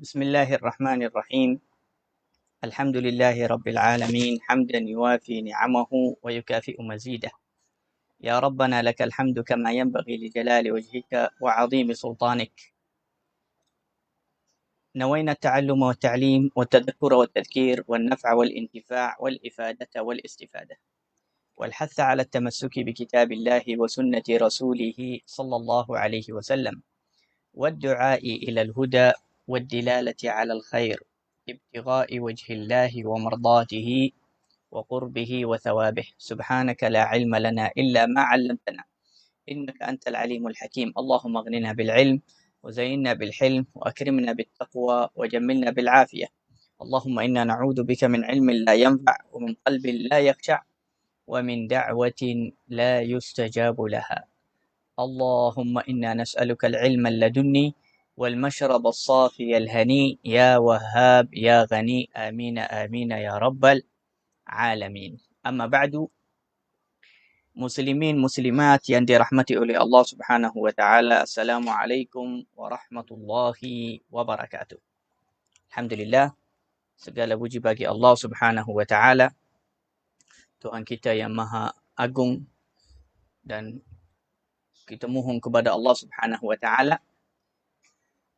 بسم الله الرحمن الرحيم. الحمد لله رب العالمين حمدا يوافي نعمه ويكافئ مزيده. يا ربنا لك الحمد كما ينبغي لجلال وجهك وعظيم سلطانك. نوينا التعلم والتعليم والتذكر والتذكير والنفع والانتفاع والإفادة والاستفادة والحث على التمسك بكتاب الله وسنة رسوله صلى الله عليه وسلم والدعاء إلى الهدى والدلالة على الخير ابتغاء وجه الله ومرضاته وقربه وثوابه. سبحانك لا علم لنا إلا ما علمتنا إنك أنت العليم الحكيم. اللهم اغننا بالعلم وزينا بالحلم وأكرمنا بالتقوى وجملنا بالعافية. اللهم إنا نعوذ بك من علم لا ينفع ومن قلب لا يخشع ومن دعوة لا يستجاب لها. اللهم إنا نسألك العلم اللدني والمشرب الصافي الهني يا وهاب يا غني آمين آمين يا رب العالمين. أما بعد، muslimin muslimat yang dirahmati oleh Allah Subhanahu wa taala, Assalamualaikum warahmatullahi wabarakatuh. Alhamdulillah, segala puji bagi Allah Subhanahu wa taala, Tuhan kita yang Maha Agung, dan kita mohon kepada Allah Subhanahu wa taala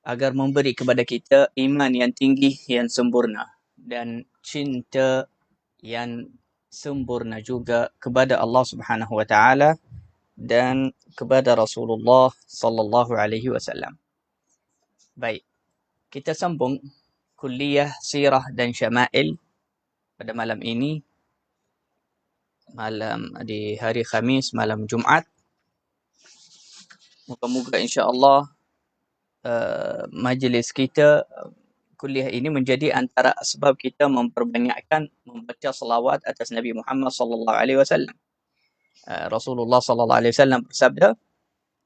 agar memberi kepada kita iman yang tinggi, yang sempurna, dan cinta yang sempurna juga kepada Allah Subhanahu wa taala dan kepada Rasulullah sallallahu alaihi wasallam. Baik, kita sambung kuliah sirah dan syama'il pada malam ini, malam di hari Khamis, malam Jumaat. Moga-moga insya-Allah majlis kita, kuliah ini menjadi antara sebab kita memperbanyakkan membaca selawat atas Nabi Muhammad sallallahu alaihi wasallam. Rasulullah sallallahu alaihi wasallam bersabda,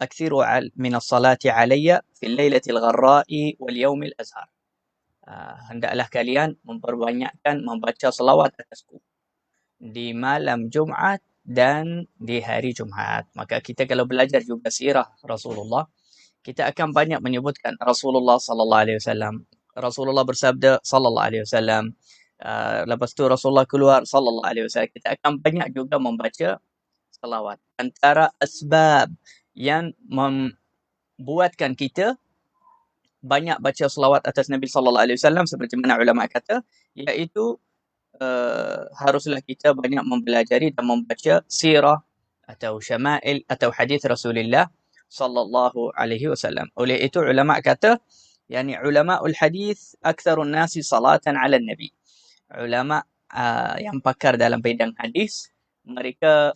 "Aktsiru min as-salati alayya fil lailatil gharra'i wal yaumil azhar." Hendaklah kalian memperbanyakkan membaca selawat atasku di malam Jumaat dan di hari Jumaat. Maka kita kalau belajar juga sirah Rasulullah, kita akan banyak menyebutkan Rasulullah sallallahu alaihi wasallam. Rasulullah bersabda sallallahu alaihi wasallam. Lepas tu Rasulullah keluar sallallahu alaihi wasallam. Kita akan banyak juga membaca selawat. Antara asbab yang membuatkan kita banyak baca selawat atas Nabi sallallahu alaihi wasallam seperti mana ulama kata, iaitu haruslah kita banyak mempelajari dan membaca sirah atau syama'il atau hadis Rasulullah sallallahu alaihi wasallam. Oleh itu ulama kata, yani ulamaul hadis aktsarun nasi salatan ala nabi. Ulama yang pakar dalam bidang hadis, mereka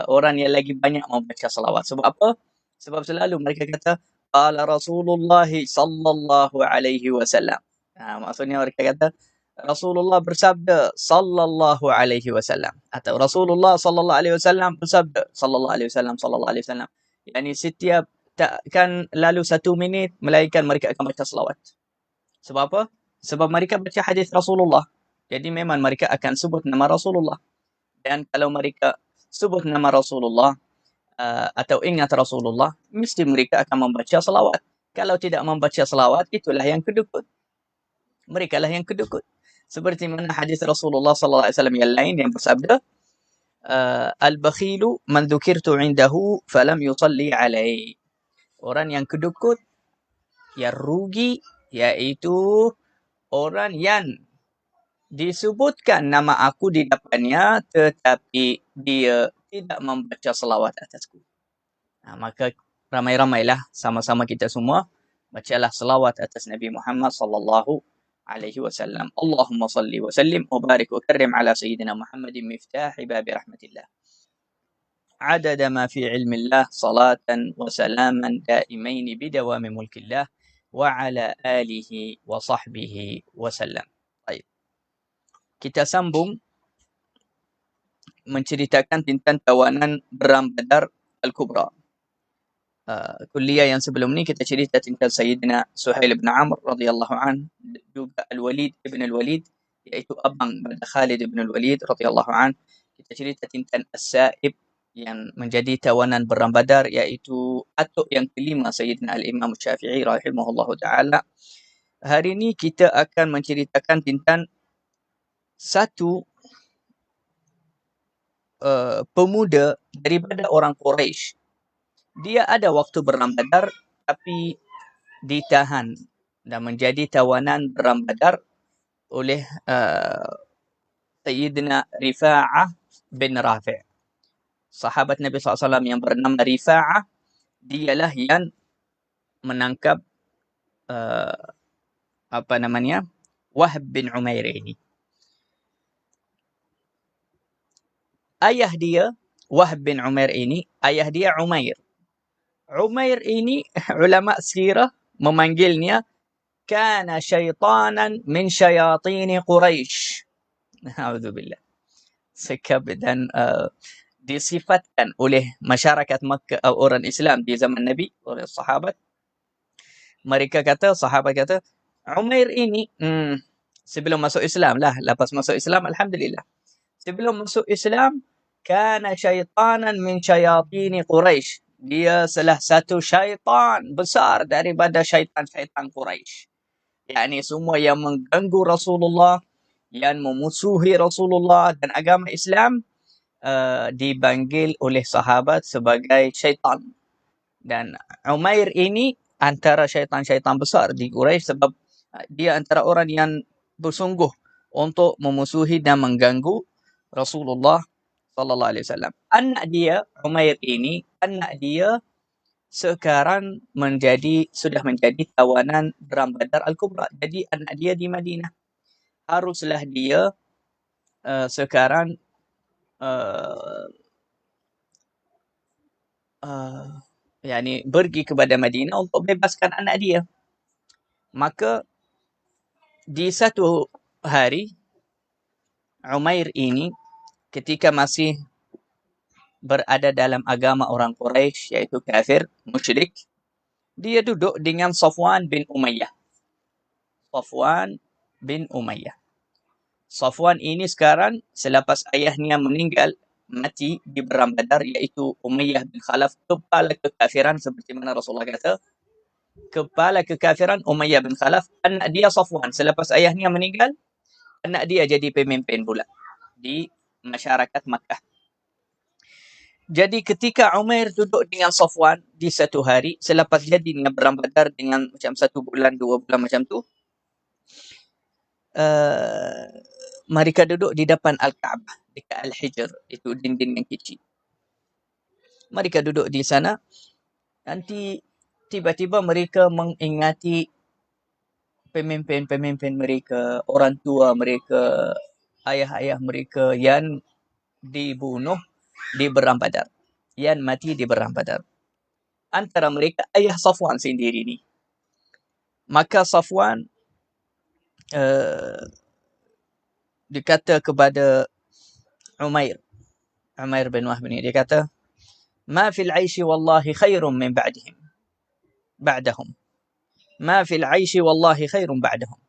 orang yang lagi banyak membaca selawat. Sebab apa? Sebab selalu mereka kata qala Rasulullah sallallahu alaihi wasallam. Maksudnya mereka kata Rasulullah bersabda sallallahu alaihi wasallam, atau Rasulullah sallallahu alaihi wasallam bersabda sallallahu alaihi wasallam sallallahu alaihi wasallam. Yani setiap takkan lalu 1 minit melainkan mereka akan baca selawat. Sebab apa? Sebab mereka baca hadis Rasulullah. Jadi memang mereka akan sebut nama Rasulullah. Dan kalau mereka sebut nama Rasulullah atau ingat Rasulullah, mesti mereka akan membaca selawat. Kalau tidak membaca selawat, itulah yang kedukut. Mereka lah yang kedukut. Seperti mana hadis Rasulullah sallallahu alaihi wasallam yang lain yang bersabda, al-bakhilu man dzukirtu indahu falam yusalli alaihi. Orang yang kedukut, yang rugi, iaitu orang yang disebutkan nama aku di depannya tetapi dia tidak membaca selawat atasku. Maka ramai-ramailah sama-sama kita semua bacalah selawat atas Nabi Muhammad sallallahu alaihi wasallam. Allahumma salli wa sallim wa barik wa karrim ala sayyidina Muhammadin miftahi babi rahmatillah. Adada ma fi ilmillah salatan wa salaman daimain bidawami mulkillah wa ala alihi wa sahbihi wa sallam. Baik. Kita sambung menceritakan tentang tawanan Perang Badar Al-Kubra. Kuliah yang sebelum ni kita cerita tentang Sayyidina Suhail bin Amr radhiyallahu an, juga Al-Walid ibn Al-Walid, iaitu abang pada Khalid ibn Al-Walid radhiyallahu an. Kita cerita tentang As-Sa'ib yang menjadi tawanan Perang Badar, iaitu atuk yang kelima Sayyidina Al-Imam Syafi'i rahimahullahu taala. Hari ini kita akan menceritakan tentang satu pemuda daripada orang Quraisy. Dia ada waktu Perang Badar, tapi ditahan dan menjadi tawanan Perang Badar oleh Sayyidina Rifa'ah bin Rafi'. Sahabat Nabi SAW yang bernama Rifa'ah, dialah yang menangkap Wahb bin Umair ini. Ayah dia, Wahb bin Umair ini, ayah dia Umair. Umair ini, ulama sirah memanggilnya kana syaitanan min syayatini Quraisy. Na'udzubillah. Sikap dan disifatkan oleh masyarakat Makkah, orang Islam di zaman Nabi, oleh sahabat. Sahabat kata, Umair ini, sebelum masuk Islam lah, lepas masuk Islam, Alhamdulillah. Sebelum masuk Islam, kana syaitanan min syayatini Quraisy. Dia salah satu syaitan besar daripada syaitan-syaitan Quraisy. yakni semua yang mengganggu Rasulullah, yang memusuhi Rasulullah dan agama Islam, dipanggil oleh sahabat sebagai syaitan. Dan Umair ini antara syaitan-syaitan besar di Quraisy sebab dia antara orang yang bersungguh untuk memusuhi dan mengganggu Rasulullah sallallahu alaihi wasallam. Anak dia, Umair ini, anak dia sekarang sudah menjadi tawanan Perang Badar Al-Kubra. Jadi anak dia di Madinah. Haruslah dia sekarang pergi kepada Madinah untuk bebaskan anak dia. Maka di satu hari, Umair ini ketika masih berada dalam agama orang Quraisy, yaitu kafir, musyrik, dia duduk dengan Safwan bin Umayyah. Safwan bin Umayyah. Safwan ini sekarang selepas ayahnya meninggal, mati di Perang Badar, iaitu Umayyah bin Khalaf, kepala kekafiran seperti mana Rasulullah kata, kepala kekafiran Umayyah bin Khalaf, anak dia Safwan. Selepas ayahnya meninggal, anak dia jadi pemimpin pula di masyarakat Makkah. Jadi ketika Umair duduk dengan Safwan di satu hari, selepas jadinya Perang Badar dengan macam 1 bulan, 2 bulan macam tu, mereka duduk di depan Al-Kaabah, dekat Al-Hijr, itu dinding yang kecil. Mereka duduk di sana, nanti tiba-tiba mereka mengingati pemimpin-pemimpin mereka, orang tua mereka, ayah-ayah mereka yang dibunuh di Perang Badar, yang mati di Perang Badar. Antara mereka ayah Safwan sendiri ni. Maka Safwan dikata kepada Umair bin Wahb ni, dia kata, ma fil aishi wallahi khairun min ba'dahum. Ma fil aishi wallahi khairun ba'dahum.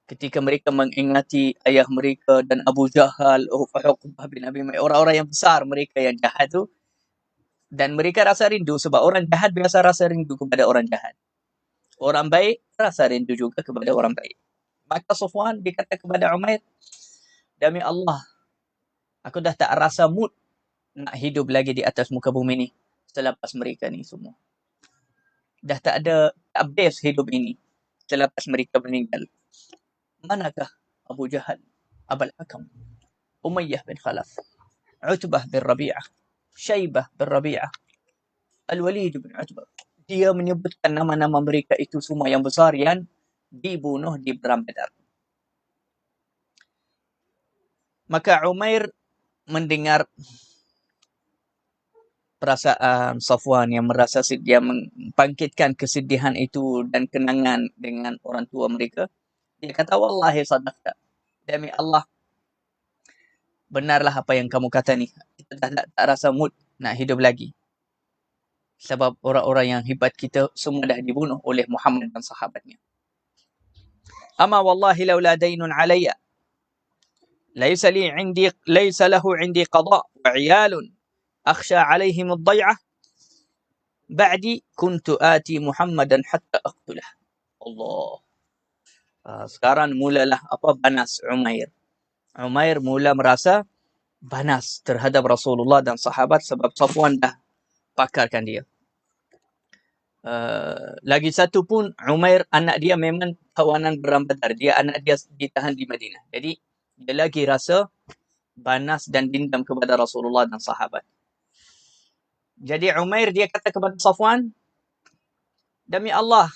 Ketika mereka mengingati ayah mereka dan Abu Jahal, Uqbah bin Abi Mu'ayth, orang-orang yang besar mereka yang jahat tu, dan mereka rasa rindu sebab orang jahat biasa rasa rindu kepada orang jahat. Orang baik rasa rindu juga kepada orang baik. Maka Safwan dikata kepada Umair, demi Allah, aku dah tak rasa mood nak hidup lagi di atas muka bumi ni selepas mereka ni semua. Dah tak best hidup ini selepas mereka meninggal. Manakah Abu Jahal, Abul Hakam, Umayyah bin Khalaf, Utbah bin Rabi'ah, Syaibah bin Rabi'ah, Al-Walid bin Utbah. Dia menyebutkan nama-nama mereka itu semua yang besar yang dibunuh di Perang Badar. Maka Umair mendengar perasaan Safwan yang merasa dia membangkitkan kesedihan itu dan kenangan dengan orang tua mereka. Dia kata, wallahi sadaqta. Demi Allah, benarlah apa yang kamu kata ni. Kita tak rasa mood nak hidup lagi. Sebab orang-orang yang hebat kita semua dah dibunuh oleh Muhammad dan sahabatnya. Ama wallahi laula daynun alayya. Laysa lahu indi qada' wa 'iyalun akhsha 'alayhim ad-day'ah. Ba'di kuntu ati Muhammadan hatta aqtulah. Allah. Sekarang mulalah banas Umair. Umair mula merasa banas terhadap Rasulullah dan sahabat sebab Safwan dah pakarkan dia. Lagi satu pun Umair, anak dia memang tawanan Perang Badar. Dia anak dia ditahan di Madinah. Jadi dia lagi rasa banas dan dendam kepada Rasulullah dan sahabat. Jadi Umair dia kata kepada Safwan, demi Allah,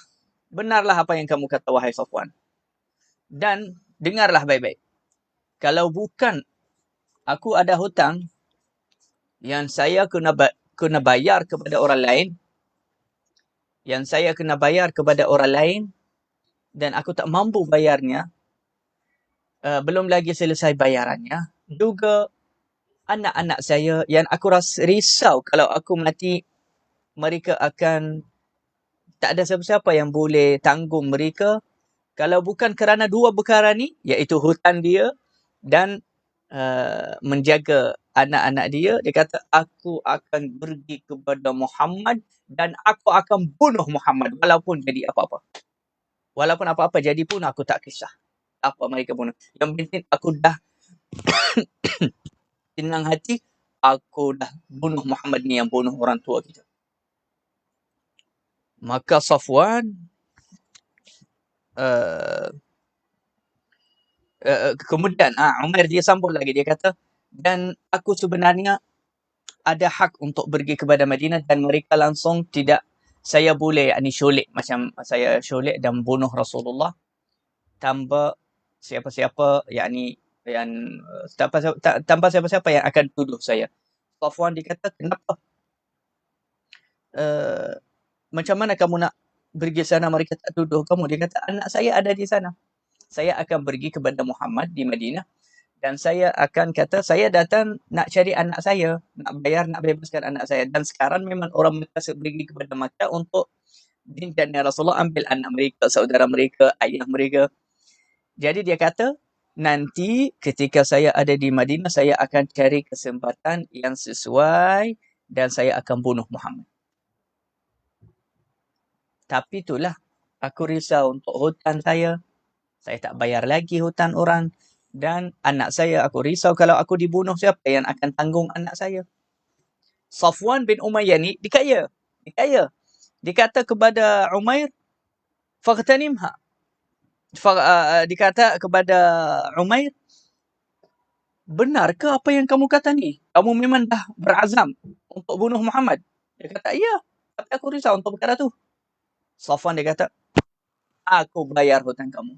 benarlah apa yang kamu kata wahai Safwan. Dan dengarlah baik-baik. Kalau bukan aku ada hutang yang saya kena bayar kepada orang lain, dan aku tak mampu bayarnya, belum lagi selesai bayarannya, juga anak-anak saya yang aku rasa risau kalau aku mati, mereka akan tak ada siapa-siapa yang boleh tanggung mereka. Kalau bukan kerana dua perkara ni, iaitu hutang dia dan menjaga anak-anak dia, dia kata aku akan pergi kepada Muhammad dan aku akan bunuh Muhammad walaupun jadi apa-apa. Walaupun apa-apa jadi pun aku tak kisah apa mereka bunuh. Yang penting aku dah tenang hati, aku dah bunuh Muhammad ni yang bunuh orang tua kita. Maka Safwan kemudian Umair dia sambung lagi, dia kata, dan aku sebenarnya ada hak untuk pergi kepada Madinah dan mereka langsung tidak, saya boleh syulik, macam saya syulik dan bunuh Rasulullah tanpa siapa-siapa yang tanpa siapa-siapa yang akan tuduh saya. Safwan dikata, kenapa? Macam mana kamu nak pergi sana mereka tak tuduh kamu? Dia kata, anak saya ada di sana. Saya akan pergi kepada Muhammad di Madinah dan saya akan kata, saya datang nak cari anak saya, nak bebaskan anak saya. Dan sekarang memang orang Mekah pergi kepada Makkah untuk dan Rasulullah ambil anak mereka, saudara mereka, ayah mereka. Jadi dia kata, nanti ketika saya ada di Madinah, saya akan cari kesempatan yang sesuai dan saya akan bunuh Muhammad. Tapi itulah, aku risau untuk hutang saya. Saya tak bayar lagi hutang orang. Dan anak saya, aku risau kalau aku dibunuh, siapa yang akan tanggung anak saya? Safwan bin Umayyah ni dikaya. Dikata kepada Umair, faghtanimha. Dikata kepada Umair, benar ke apa yang kamu kata ni? Kamu memang dah berazam untuk bunuh Muhammad? Dia kata, ya. Tapi aku risau untuk perkara tu. Safwan dia kata, aku bayar hutang kamu.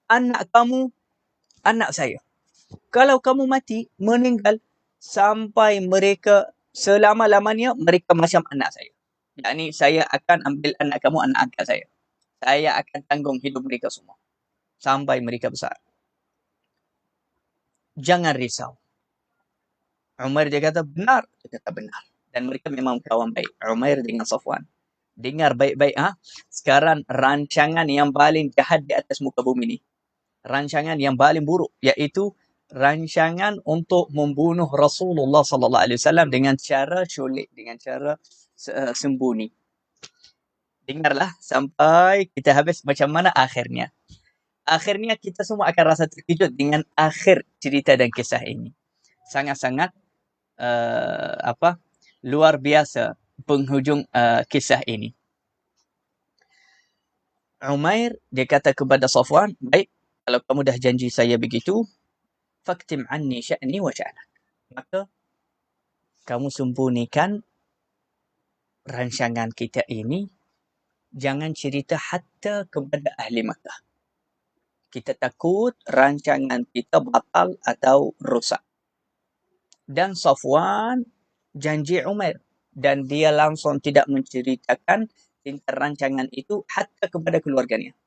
Anak kamu, anak saya. Kalau kamu mati, meninggal, sampai mereka selama-lamanya, mereka macam anak saya. Yakni saya akan ambil anak kamu, anak angkat saya. Saya akan tanggung hidup mereka semua. Sampai mereka besar. Jangan risau. Umair dia kata, benar. Dia kata, benar. Dan mereka memang kawan baik. Umair dengan Safwan. Dengar baik-baik. Sekarang rancangan yang paling jahat di atas muka bumi ni. Rancangan yang paling buruk, iaitu rancangan untuk membunuh Rasulullah sallallahu alaihi wasallam dengan cara syulik, dengan cara sembunyi. Dengarlah sampai kita habis macam mana akhirnya. Akhirnya kita semua akan rasa terkejut dengan akhir cerita dan kisah ini. Sangat-sangat luar biasa penghujung kisah ini. Umair dia kata kepada Safwan, baik, kalau kamu dah janji saya begitu, faktim anni sya'ni wa sya'nak. Maka kamu sembunyikan rancangan kita ini, jangan cerita hatta kepada ahli Makkah. Kita takut rancangan kita batal atau rosak. Dan Safwan janji Umair dan dia langsung tidak menceritakan tentang rancangan itu hatta kepada keluarganya.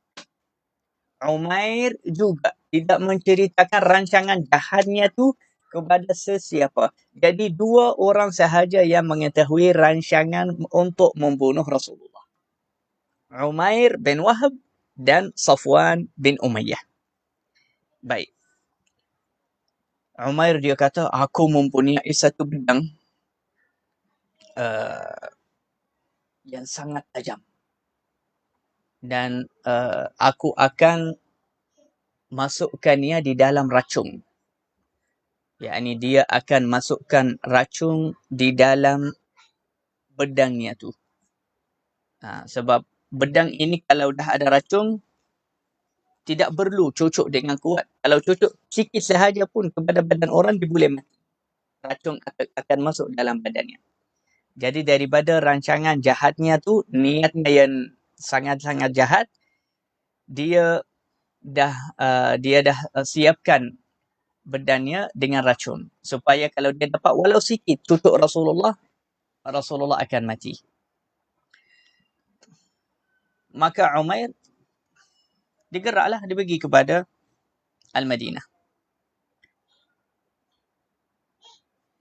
Umair juga tidak menceritakan rancangan jahatnya tu kepada sesiapa. Jadi dua orang sahaja yang mengetahui rancangan untuk membunuh Rasulullah. Umair bin Wahab dan Safwan bin Umayyah. Baik. Umair dia kata, aku mempunyai satu pedang yang sangat tajam. dan aku akan masukkannya di dalam racun. Yakni dia akan masukkan racun di dalam bedangnya tu. Sebab bedang ini kalau dah ada racun, tidak perlu cucuk dengan kuat. Kalau cucuk sikit sahaja pun kepada badan orang, dia boleh mati. Racun akan masuk dalam badannya. Jadi daripada rancangan jahatnya tu, niatnya yang sangat-sangat jahat, dia dah siapkan badannya dengan racun. Supaya kalau dia dapat walau sikit cucuk Rasulullah akan mati. Maka Umair digeraklah, dia pergi kepada Al-Madinah.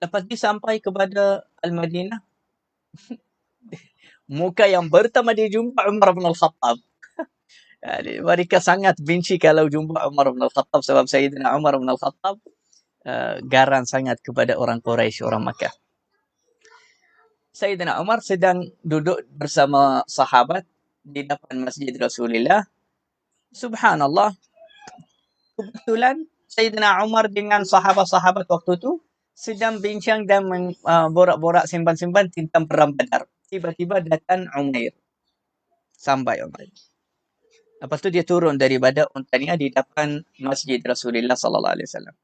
Lepas dia sampai kepada Al-Madinah, muka yang pertama dia jumpa Umar bin Al-Khattab. Mereka sangat benci kalau jumpa Umar bin Al-Khattab sebab Sayyidina Umar bin Al-Khattab garang sangat kepada orang Quraisy, orang Makkah. Sayyidina Umar sedang duduk bersama sahabat di depan Masjid Rasulullah. Subhanallah, kebetulan Sayyidina Umar dengan sahabat-sahabat waktu itu sedang bincang dan borak-borak simpan-simpan tentang perang Badar. Tiba-tiba datang Umair. Sampai Umair. Lepas tu dia turun daripada untanya di depan Masjid Rasulullah sallallahu alaihi wasallam.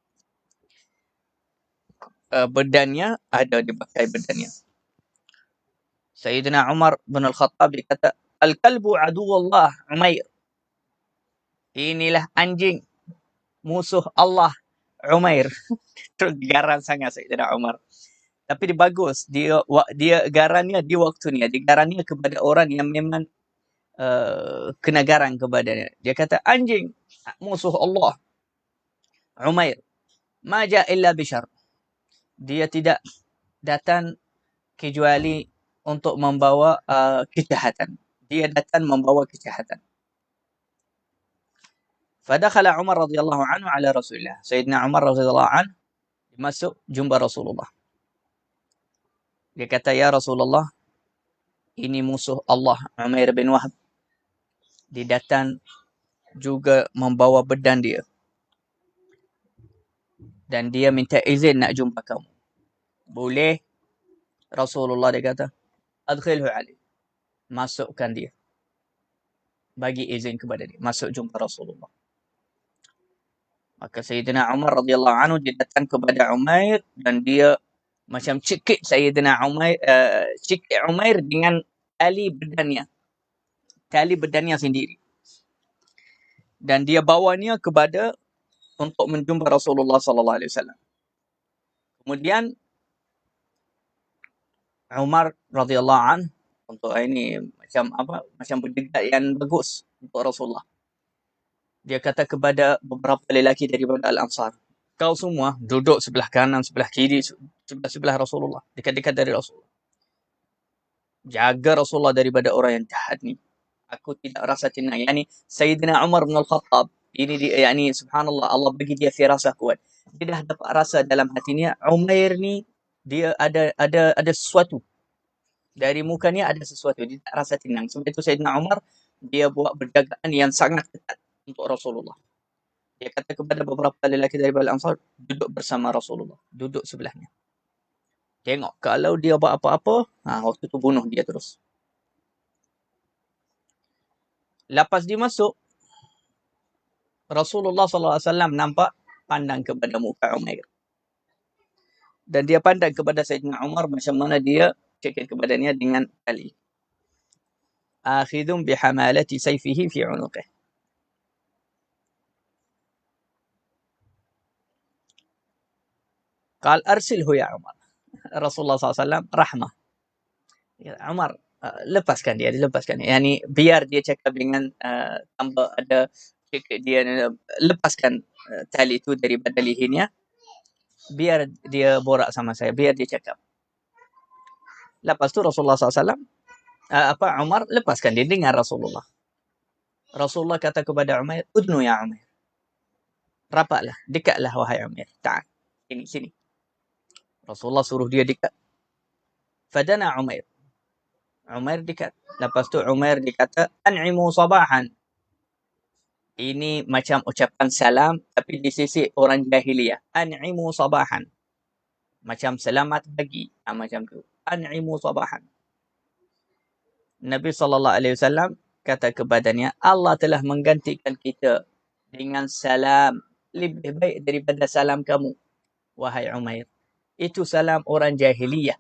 Bedannya ada, dipakai bedannya. Sayyidina Umar bin Al-Khattab berkata, "Al-kalbu aduwullah Umair." Inilah anjing musuh Allah Umair. Terus garang sangat Sayyidina Umar. Tapi dia bagus. Dia garangnya di waktunya. Dia garangnya kepada orang yang memang kena garang kepadanya. Dia kata, anjing musuh Allah Umair. Ma ja illa bishar. Dia tidak datang kecuali untuk membawa kejahatan. Dia datang membawa kejahatan. Fadakhala Umar radhiyallahu anhu ala Rasulullah. Sayyidina Umar radhiyallahu anhu masuk jumpa Rasulullah. Dia kata, ya Rasulullah, ini musuh Allah Umair bin Wahab. Dia datang juga membawa bedan dia. Dan dia minta izin nak jumpa kamu. Boleh? Rasulullah dia kata, adkhilhu alaihi. Masukkan dia. Bagi izin kepada dia. Masuk jumpa Rasulullah. Maka Sayyidina Umar radhiyallahu anhu dia datang kepada Umair dan dia macam cekik Sayyidina Umair, cekik Umair dengan tali bedannya sendiri. Dan dia bawanya kepada untuk menjumpa Rasulullah sallallahu alaihi wasallam. Kemudian Umar radhiyallahu an untuk ini macam berdekat yang bagus untuk Rasulullah. Dia kata kepada beberapa lelaki daripada Al-Ansar, kau semua duduk sebelah kanan, sebelah kiri, sebelah Rasulullah, dekat-dekat dari Rasulullah. Jaga Rasulullah daripada orang yang jahat ni. Aku tidak rasa tenang. Yani Sayyidina Umar bin Al-Khattab ini dia, yani subhanallah, Allah bagi dia firasah kuat. Dia dah dapat rasa dalam hatinya Umair ni dia ada sesuatu. Dari mukanya ada sesuatu. Dia tak rasa tenang. Sebab itu Sayyidina Umar dia buat penjagaan yang sangat ketat untuk Rasulullah. Dia kata kepada beberapa lelaki dari Al-Ansar, duduk bersama Rasulullah. Duduk sebelahnya. Tengok, kalau dia buat apa-apa, waktu tu bunuh dia terus. Lepas dia masuk, Rasulullah SAW nampak pandang kepada muka Umair. Dan dia pandang kepada Sayyidina Umar macam mana dia cekik kepadanya dengan tali. Akhidun bihamalati sayfihi fi unuqih. Qal arsilhu ya Umar. Rasulullah SAW rahmah. Ya, Umar, lepaskan dia. Yani biar dia cakap dengan tanpa ada cekik dia, lepaskan tali itu daripada lehernya. Biar dia borak sama saya. Biar dia cakap. Lepas tu Rasulullah SAW, Umar lepaskan dia dengan Rasulullah. Rasulullah kata kepada Umair, udnu ya Umair. Rapatlah, dekatlah wahai Umair. Ta'al, sini. Rasulullah suruh dia dekat. Fadana Umair. Umair dekat. Lepas tu Umair dikata, an'imu sabahan. Ini macam ucapan salam, tapi di sisi orang jahiliyah. An'imu sabahan. Macam selamat pagi. Macam tu. An'imu sabahan. Nabi SAW kata kepadanya, Allah telah menggantikan kita dengan salam lebih baik daripada salam kamu, wahai Umair. Itu salam orang jahiliyah.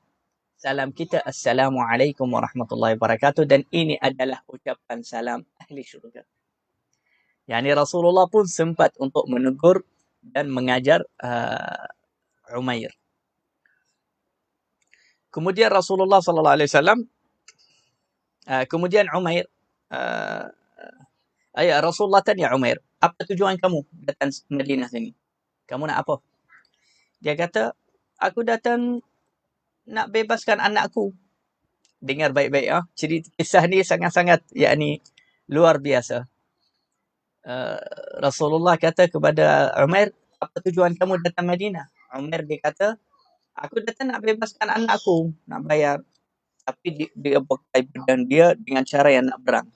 Salam kita, Assalamualaikum warahmatullahi wabarakatuh. Dan ini adalah ucapan salam ahli syurga. Yani Rasulullah pun sempat untuk menegur dan mengajar Umair. Kemudian Rasulullah SAW, kemudian Umair, Rasulullah tanya Umair, apa tujuan kamu datang Madinah sini? Kamu nak apa? Dia kata, aku datang nak bebaskan anakku. Dengar baik-baik ya. Cerita kisah ni sangat-sangat yakni luar biasa. Rasulullah kata kepada Umair, apa tujuan kamu datang Madinah? Umair dia kata, aku datang nak bebaskan anakku, nak bayar. Tapi dia pakai pedang dia dengan cara yang nak berang.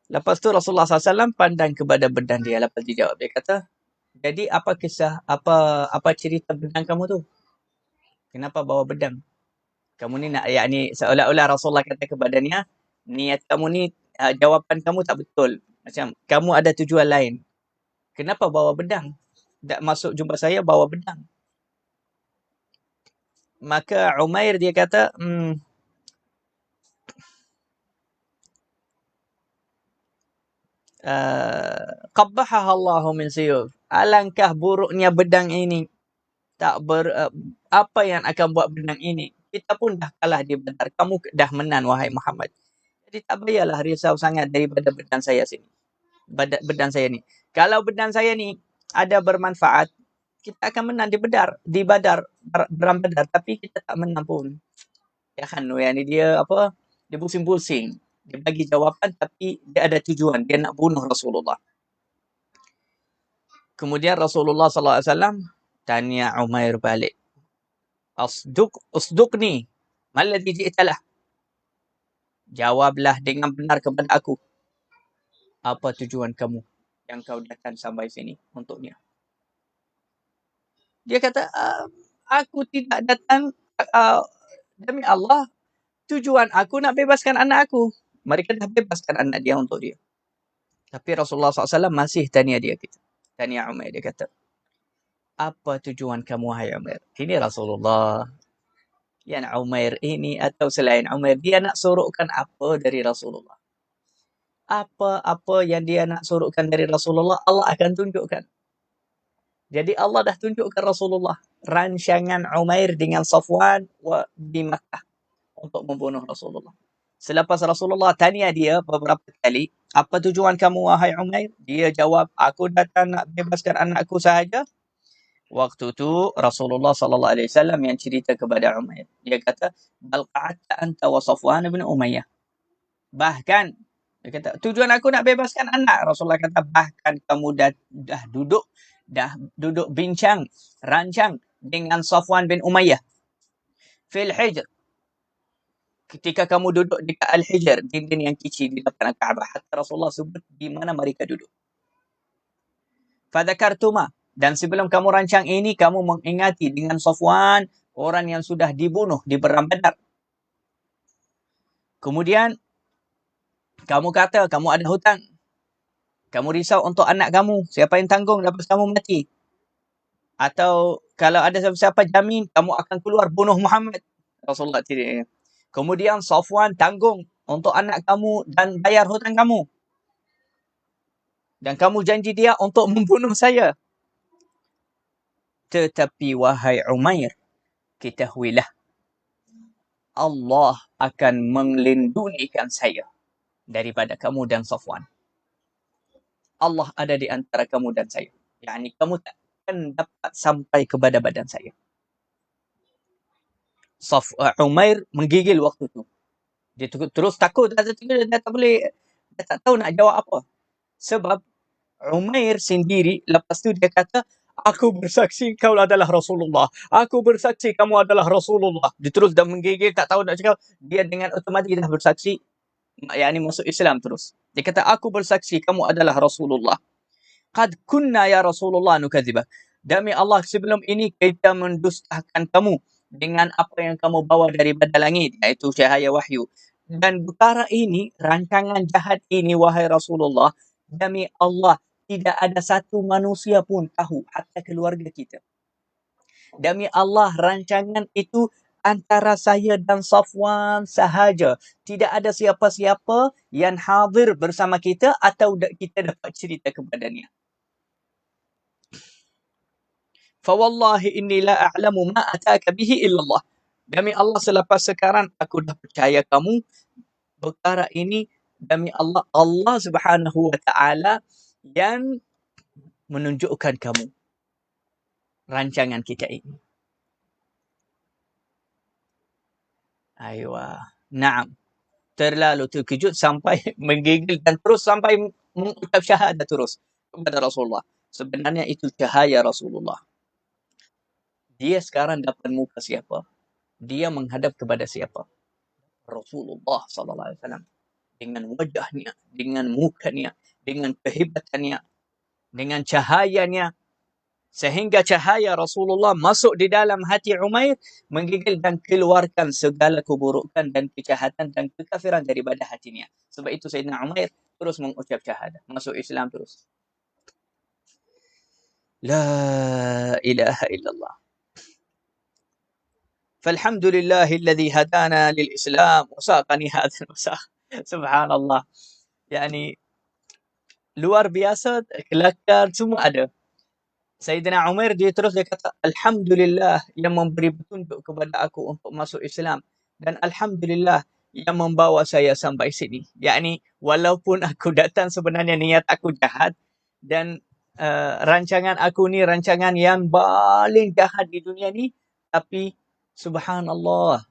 Lepas tu Rasulullah SAW pandang kepada pedang dia. Lepas dia jawab, dia kata, jadi apa kisah, apa cerita pedang kamu tu? Kenapa bawa pedang? Kamu ni nak, yakni seolah-olah Rasulullah kata kepadanya, niat kamu ni, jawapan kamu tak betul. Macam, kamu ada tujuan lain. Kenapa bawa pedang? Tak masuk jumpa saya, bawa pedang. Maka Umair dia kata, qabbahaha Allahu min siyuf. Alangkah buruknya pedang ini. Apa yang akan buat pedang ini? Kita pun dah kalah di Badar. Kamu dah menang, wahai Muhammad. Jadi tak payahlah risau sangat daripada pedang saya sini. Pedang saya ni. Kalau pedang saya ni ada bermanfaat, kita akan menang di Badar, perang Badar, tapi kita tak menang pun. Ya kan, yani dia apa? Dia pusing-pusing. Dia bagi jawapan tapi dia ada tujuan, dia nak bunuh Rasulullah. Kemudian Rasulullah SAW tanya Umair balik. Usduqni, maladhi ji'talah. Jawablah dengan benar kepada aku. Apa tujuan kamu yang kau datang sampai sini untuknya? Dia kata, aku tidak datang, demi Allah, tujuan aku nak bebaskan anak aku. Mereka dah bebaskan anak dia untuk dia. Tapi Rasulullah SAW masih tanya dia. Tanya Umair, dia kata, apa tujuan kamu, hai Umair? Ini Rasulullah. Yang Umair ini atau selain Umair, dia nak suruhkan apa dari Rasulullah? Apa yang dia nak suruhkan dari Rasulullah, Allah akan tunjukkan. Jadi Allah dah tunjukkan Rasulullah rancangan Umair dengan Safwan di Makkah untuk membunuh Rasulullah. Selepas Rasulullah tanya dia beberapa kali, apa tujuan kamu, wahai Umair? Dia jawab, aku datang nak bebaskan anakku sahaja. Waktu tu Rasulullah SAW yang cerita kepada Umair. Dia kata, bal qa'atta anta wa Safwan bin Umayyah. Bahkan, dia kata, tujuan aku nak bebaskan anak. Rasulullah kata, bahkan kamu dah duduk bincang, rancang dengan Safwan bin Umayyah. Fil Hijr. Ketika kamu duduk dekat Al-Hijr, dinding yang kecil di depan Kaabah, hatta Rasulullah sebut di mana mereka duduk. Fadzakartuma, dan sebelum kamu rancang ini, kamu mengingati dengan Safwan, orang yang sudah dibunuh di perang Badar. Kemudian, kamu kata kamu ada hutang. Kamu risau untuk anak kamu. Siapa yang tanggung lepas kamu mati? Atau kalau ada siapa-siapa jamin, kamu akan keluar bunuh Muhammad. Rasulullah tidak. Kemudian Safwan tanggung untuk anak kamu dan bayar hutang kamu. Dan kamu janji dia untuk membunuh saya. Tetapi wahai Umair, ketahuilah, Allah akan melindungikan saya daripada kamu dan Safwan. Allah ada di antara kamu dan saya. Yani kamu tak akan dapat sampai kepada badan saya. Umair menggigil waktu tu. Dia terus takut. Dia tak tahu nak jawab apa. Sebab Umair sendiri lepas tu dia kata, Aku bersaksi kau adalah Rasulullah. Aku bersaksi kamu adalah Rasulullah. Dia terus dah menggigil, tak tahu nak cakap. Dia dengan otomatik dah bersaksi, yakni masuk Islam terus. Dia kata, aku bersaksi kamu adalah Rasulullah. Qad kunna ya Rasulullah nukadzibah. Demi Allah, sebelum ini kita mendustakan kamu dengan apa yang kamu bawa daripada langit, iaitu cahaya wahyu. Dan perkara ini, rancangan jahat ini, wahai Rasulullah, demi Allah, tidak ada satu manusia pun tahu, hatta keluarga kita. Demi Allah, rancangan itu antara saya dan Safwan sahaja. Tidak ada siapa-siapa yang hadir bersama kita atau kita dapat cerita kepadanya. Fawallahi inni la a'lamu ma ataka bihi illallah. Demi Allah, selepas sekarang aku dah percaya kamu. Perkara ini demi Allah, Allah Subhanahu wa taala yang menunjukkan kamu rancangan kita ini. Aywa. Naam. Terlalu terkejut sampai menggigil dan terus sampai mengucap syahadat terus kepada Rasulullah. Sebenarnya itu cahaya Rasulullah. Dia sekarang dapat muka siapa? Dia menghadap kepada siapa? Rasulullah sallallahu alaihi wasallam. Dengan wajahnya, dengan mukanya, dengan kehebatannya, dengan cahayanya, sehingga cahaya Rasulullah masuk di dalam hati Umair, menggigil dan keluarkan segala keburukan dan kejahatan dan kekafiran daripada hatinya. Sebab itu Sayyidina Umair terus mengucap syahadah, masuk Islam terus. La ilaha illallah. Falhamdulillahilladzi hadana lil Islam wa saqani hadzal masaq. Subhanallah. Yani luar biasa, kelakar semua ada. Sayyidina Umar dia terus dia kata, Alhamdulillah yang memberi petunjuk kepada aku untuk masuk Islam. Dan Alhamdulillah yang membawa saya sampai sini. Yakni walaupun aku datang sebenarnya niat aku jahat. Dan rancangan aku ni rancangan yang paling jahat di dunia ni. Tapi subhanallah,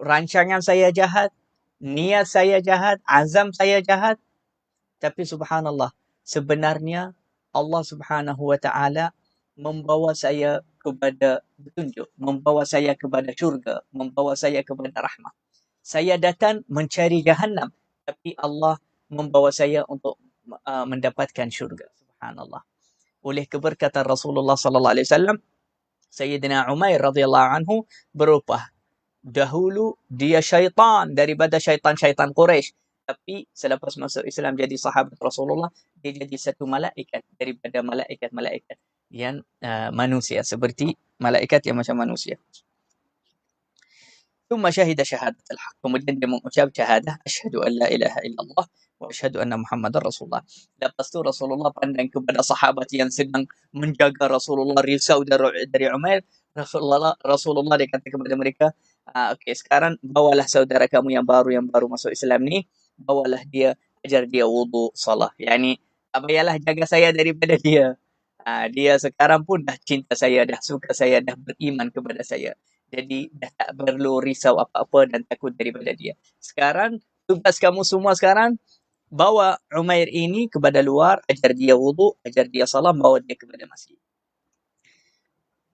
rancangan saya jahat, niat saya jahat, azam saya jahat. Tapi subhanallah, sebenarnya Allah Subhanahu wa taala membawa saya kepada petunjuk, membawa saya kepada syurga, membawa saya kepada rahmat. Saya datang mencari jahannam, tapi Allah membawa saya untuk mendapatkan syurga. Subhanallah. Oleh keberkatan Rasulullah sallallahu alaihi wasallam, Sayyidina Umair radhiyallahu anhu berubah. Dahulu dia syaitan daripada syaitan-syaitan Quraisy. Tapi selepas masuk Islam jadi sahabat Rasulullah, dia jadi satu malaikat daripada malaikat-malaikat yang manusia, seperti malaikat yang macam manusia. Thumma syahida syahadat al-haq. Kemudian dia mengucap syahadah, asyhadu an la ilaha illallah wa asyhadu anna Muhammadar Rasulullah. Lepas tu Rasulullah pandang kepada sahabat yang sedang menjaga Rasulullah, risau dari Umair. Rasulullah dia kata kepada mereka, okey, sekarang bawalah saudara kamu yang baru masuk Islam ni, bawalah dia, ajar dia wudu, salah. Yani, payahlah jaga saya daripada dia. Dia sekarang pun dah cinta saya, dah suka saya, dah beriman kepada saya. Jadi, dah tak perlu risau apa-apa dan takut daripada dia. Sekarang, tugas kamu semua sekarang, bawa Umair ini kepada luar, ajar dia wudu, ajar dia salam, bawa dia kepada masjid.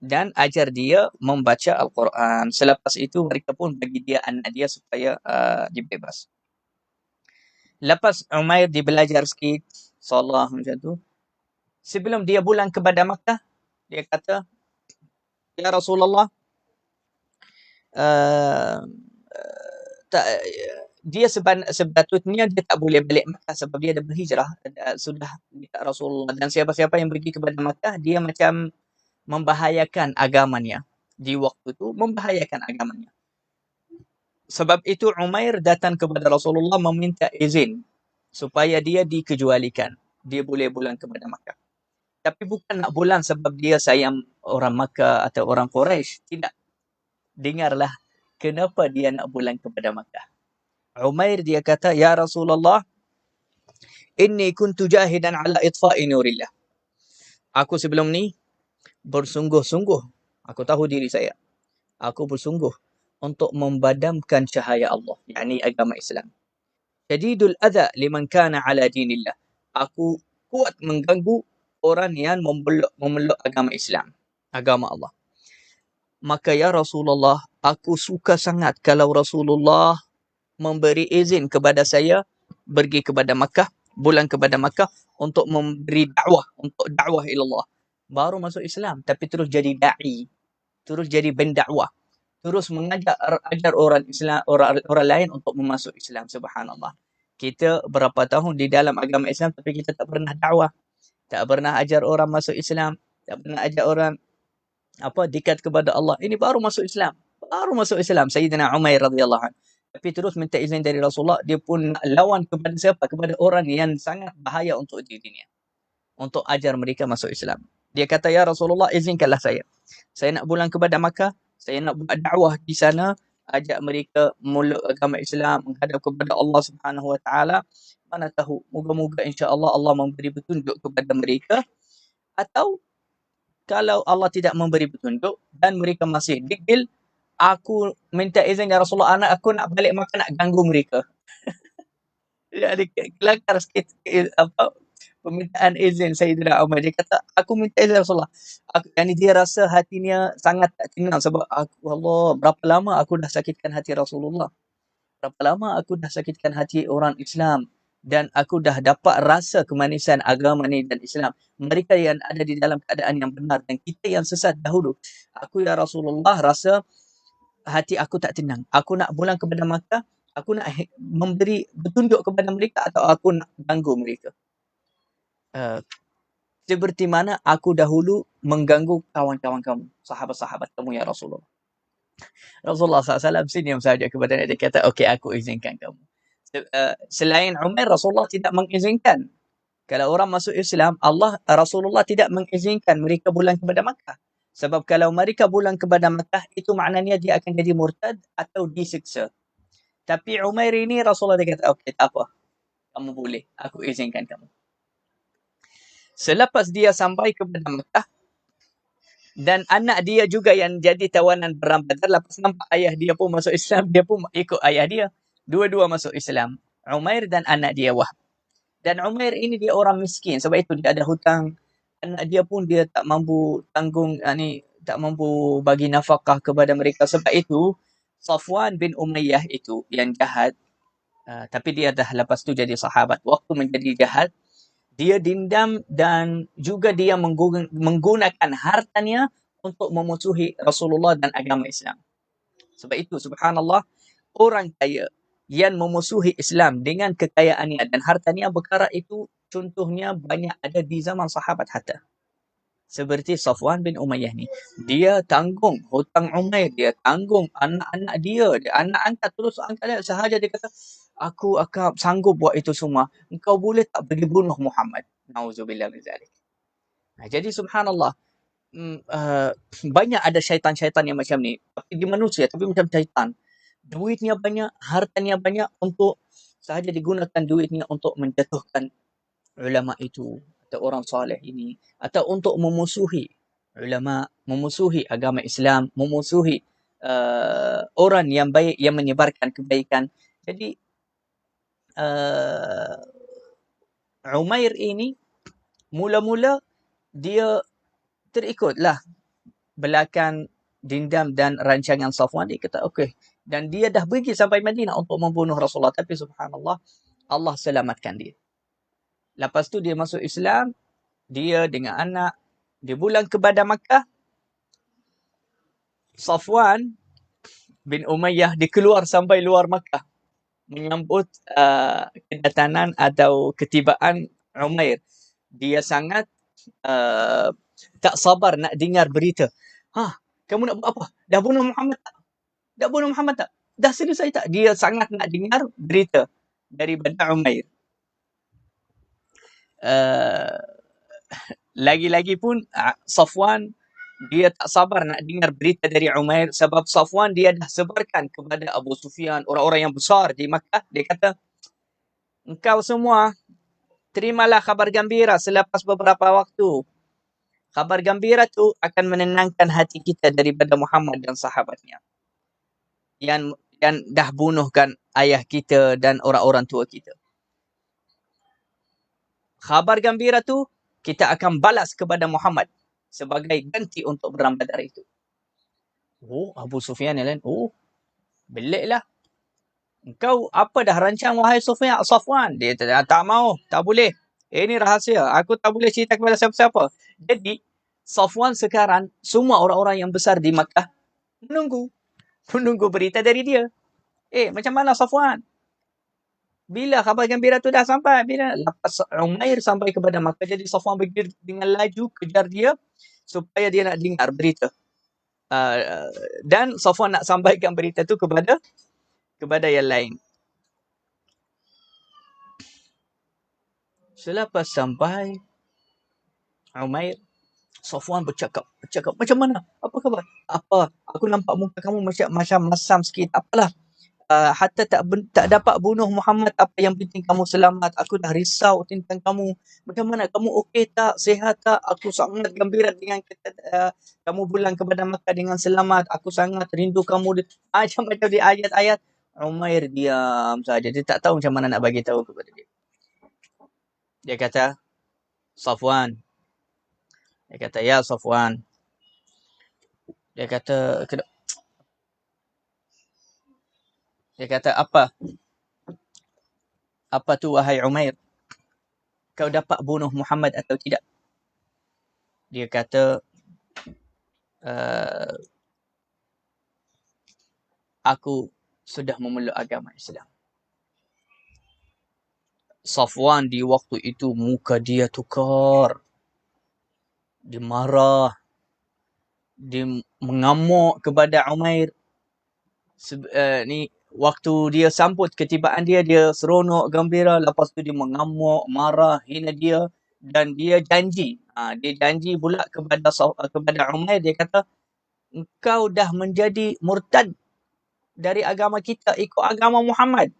Dan ajar dia membaca Al-Quran. Selepas itu, mereka pun bagi dia anak dia supaya dibebas. Lepas Umair dia belajar sikit, salah macam tu. Sebelum dia pulang kepada Makkah, dia kata, Ya Rasulullah, dia sebetulnya dia tak boleh balik Makkah sebab dia dah berhijrah, sudah dekat Rasulullah. Dan siapa-siapa yang pergi kepada Makkah, dia macam membahayakan agamanya. Di waktu itu, membahayakan agamanya. Sebab itu Umair datang kepada Rasulullah meminta izin supaya dia dikecualikan. Dia boleh pulang kepada Makkah. Tapi bukan nak pulang sebab dia sayang orang Makkah atau orang Quraisy. Tidak. Dengarlah kenapa dia nak pulang kepada Makkah. Umair dia kata, Ya Rasulullah, inni kuntu jahidan ala itfa'i nurillah. Aku sebelum ni bersungguh-sungguh. Aku tahu diri saya. Aku bersungguh untuk membadamkan cahaya Allah, yakni agama Islam. Syadidul adha liman kana ala dinillah. Aku kuat mengganggu orang yang memeluk agama Islam, agama Allah. Maka ya Rasulullah, aku suka sangat kalau Rasulullah memberi izin kepada saya pergi kepada Makkah, bulan kepada Makkah untuk memberi dakwah, untuk dakwah ilallah. Baru masuk Islam, tapi terus jadi da'i, terus jadi pendakwah, terus ajar orang Islam, orang lain untuk masuk Islam. Subhanallah. Kita berapa tahun di dalam agama Islam tapi kita tak pernah dakwah, tak pernah ajar orang masuk Islam, tak pernah ajar orang dekat kepada Allah. Ini baru masuk Islam. Baru masuk Islam Sayyidina Umair radhiyallahu anhu. Tapi terus minta izin dari Rasulullah, dia pun nak lawan kepada siapa? Kepada orang yang sangat bahaya untuk dirinya, untuk ajar mereka masuk Islam. Dia kata, ya Rasulullah, izinkanlah saya. Saya nak pulang kepada Makkah, saya nak buat dakwah di sana, ajak mereka meluk agama Islam, menghadap kepada Allah Subhanahu wa taala. Mana tahu, moga-moga insya-Allah Allah memberi petunjuk kepada mereka, atau kalau Allah tidak memberi petunjuk dan mereka masih degil, aku minta izin ya Rasulullah, anak aku nak balik Makkah, nak ganggu mereka. Jadi kelakar sikit permintaan izin Sayyidina Umar. Dia kata, aku minta izin Rasulullah. Dia rasa hatinya sangat tak tenang sebab Allah, berapa lama aku dah sakitkan hati Rasulullah. Berapa lama aku dah sakitkan hati orang Islam. Dan aku dah dapat rasa kemanisan agama ni dan Islam. Mereka yang ada di dalam keadaan yang benar dan kita yang sesat dahulu. Aku ya Rasulullah rasa hati aku tak tenang. Aku nak pulang kepada Makkah, aku nak memberi petunjuk kepada mereka atau aku nak ganggu mereka. Seperti mana aku dahulu mengganggu kawan-kawan kamu, sahabat-sahabat kamu ya Rasulullah. Rasulullah SAW senyum saja kepada dia, kata, okey, aku izinkan kamu. Selain Umair, Rasulullah tidak mengizinkan. Kalau orang masuk Islam, Rasulullah tidak mengizinkan mereka pulang kepada Makkah. Sebab kalau mereka pulang kepada Makkah, itu maknanya dia akan jadi murtad atau disiksa. Tapi Umair ini Rasulullah dia kata, okey, tak apa, kamu boleh, aku izinkan kamu. Selepas dia sampai kepada Makkah, dan anak dia juga yang jadi tawanan Perang Badar, lepas nampak ayah dia pun masuk Islam, dia pun ikut ayah dia. Dua-dua masuk Islam. Umair dan anak dia Wahb. Dan Umair ini dia orang miskin, sebab itu dia ada hutang. Anak dia pun dia tak mampu tanggung, tak mampu bagi nafkah kepada mereka. Sebab itu Safwan bin Umayyah itu yang jahat, tapi dia dah lepas tu jadi sahabat. Waktu menjadi jahat, dia dendam dan juga dia menggunakan hartanya untuk memusuhi Rasulullah dan agama Islam. Sebab itu subhanallah, orang kaya yang memusuhi Islam dengan kekayaannya dan hartanya, perkara itu contohnya banyak ada di zaman sahabat hatta. Seperti Safwan bin Umayyah ni. Dia tanggung hutang Umair, dia tanggung anak-anak dia anak angkat, terus angkat dia sahaja dia kata, aku akan sanggup buat itu semua. Engkau boleh tak pergi bunuh Muhammad? Nauzubillah min zalik. Jadi subhanallah, banyak ada syaitan-syaitan yang macam ni. Tapi di manusia, tapi macam syaitan. Duitnya banyak, hartanya banyak, untuk sahaja digunakan duitnya untuk menjatuhkan ulama itu atau orang soleh ini, atau untuk memusuhi ulama, memusuhi agama Islam, memusuhi orang yang baik yang menyebarkan kebaikan. Jadi Umair ini mula-mula dia terikutlah belakang dendam dan rancangan Safwan. Dia kata okey, dan dia dah pergi sampai Madinah untuk membunuh Rasulullah, tapi subhanallah Allah selamatkan dia. Lepas tu dia masuk Islam, dia dengan anak, dia pulang kepada Makkah. Safwan bin Umayyah dia keluar sampai luar Makkah menyambut kedatangan atau ketibaan Umair. Dia sangat tak sabar nak dengar berita. Kamu nak buat apa? Dah bunuh Muhammad tak? Dah bunuh Muhammad tak? Dah selesai tak? Dia sangat nak dengar berita daripada Umair. Lagi-lagi pun Safwan dia tak sabar nak dengar berita dari Umair, sebab Safwan dia dah sebarkan kepada Abu Sufyan, orang-orang yang besar di Makkah. Dia kata, engkau semua terimalah kabar gembira selepas beberapa waktu. Kabar gembira tu akan menenangkan hati kita daripada Muhammad dan sahabatnya yang dah bunuhkan ayah kita dan orang-orang tua kita. Kabar gembira tu kita akan balas kepada Muhammad sebagai ganti untuk Perang Badar itu. Oh, Abu Sufyan yang lain, oh, beliklah. Engkau apa dah rancang wahai Safwan? Dia tak mau, tak boleh. Ini rahsia, aku tak boleh cerita kepada siapa-siapa. Jadi, Safwan sekarang, semua orang-orang yang besar di Makkah menunggu berita dari dia. Macam mana Safwan? Bila khabar gembira tu dah sampai? Bila lepas Umair sampai kepada Makkah, jadi Safwan pergi dengan laju kejar dia supaya dia nak dengar berita. Dan Safwan nak sampaikan berita tu kepada yang lain. Selepas sampai Umair, Safwan bercakap, macam mana? Apa khabar? Apa? Aku nampak muka kamu macam masam sikit. Apalah? Hatta tak dapat bunuh Muhammad, apa yang penting kamu selamat. Aku dah risau tentang kamu. Macam mana? Kamu okey tak? Sihat tak? Aku sangat gembira dengan kamu pulang kepada Makkah dengan selamat. Aku sangat rindu kamu. Macam-macam di ayat-ayat. Umair diam saja. Dia tak tahu macam mana nak bagi tahu kepada dia. Dia kata, Safwan. Dia kata, ya Safwan. Dia kata apa? Apa tu wahai Umair? Kau dapat bunuh Muhammad atau tidak? Dia kata, aku sudah memeluk agama Islam. Safwan di waktu itu muka dia tukar. Dia marah. Dia mengamuk kepada Umair. Ni waktu dia sambut ketibaan dia seronok, gembira. Lepas tu dia mengamuk, marah, hina dia. Dan dia janji. Dia janji pula kepada Umair. Dia kata, engkau dah menjadi murtad dari agama kita, ikut agama Muhammad.